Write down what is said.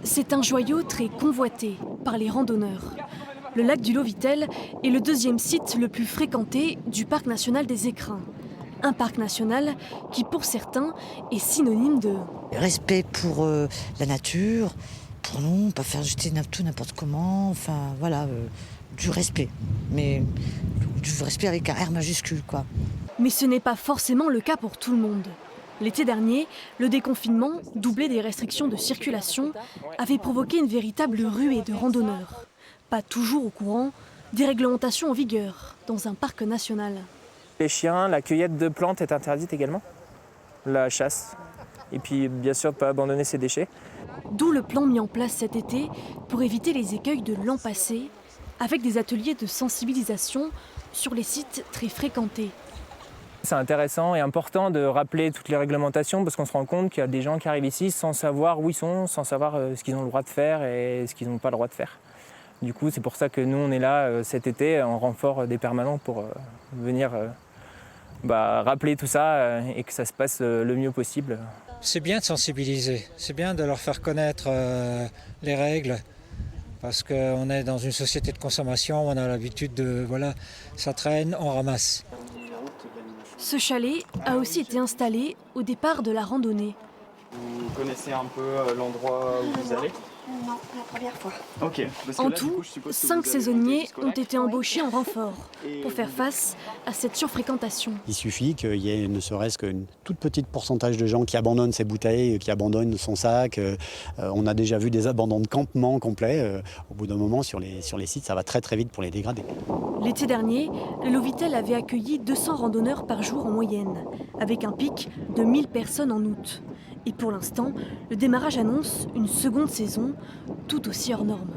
C'est un joyau très convoité par les randonneurs. Le lac du Lovitel est le deuxième site le plus fréquenté du parc national des Écrins. Un parc national qui, pour certains, est synonyme de respect pour la nature, pour nous, pas faire jeter tout n'importe comment, enfin voilà, du respect. Mais du respect avec un R majuscule, quoi. Mais ce n'est pas forcément le cas pour tout le monde. L'été dernier, le déconfinement, doublé des restrictions de circulation, avait provoqué une véritable ruée de randonneurs. Pas toujours au courant des réglementations en vigueur dans un parc national. Les chiens, la cueillette de plantes est interdite également, la chasse, et puis bien sûr de ne pas abandonner ses déchets. D'où le plan mis en place cet été pour éviter les écueils de l'an passé, avec des ateliers de sensibilisation sur les sites très fréquentés. C'est intéressant et important de rappeler toutes les réglementations parce qu'on se rend compte qu'il y a des gens qui arrivent ici sans savoir où ils sont, sans savoir ce qu'ils ont le droit de faire et ce qu'ils n'ont pas le droit de faire. Du coup, c'est pour ça que nous, on est là cet été en renfort des permanents pour venir rappeler tout ça et que ça se passe le mieux possible. C'est bien de sensibiliser, c'est bien de leur faire connaître les règles parce qu'on est dans une société de consommation, on a l'habitude de, ça traîne, on ramasse. Ce chalet a aussi été installé au départ de la randonnée. Vous connaissez un peu l'endroit où vous allez ? Non, la première fois. Ok. En tout, 5 saisonniers ont été embauchés en renfort pour faire face à cette surfréquentation. Il suffit qu'il y ait ne serait-ce qu'une toute petite pourcentage de gens qui abandonnent ses bouteilles, qui abandonnent son sac. On a déjà vu des abandons de campement complets. Au bout d'un moment, sur les sites, ça va très très vite pour les dégrader. L'été dernier, le Lovitel avait accueilli 200 randonneurs par jour en moyenne, avec un pic de 1000 personnes en août. Et pour l'instant, le démarrage annonce une seconde saison tout aussi hors norme.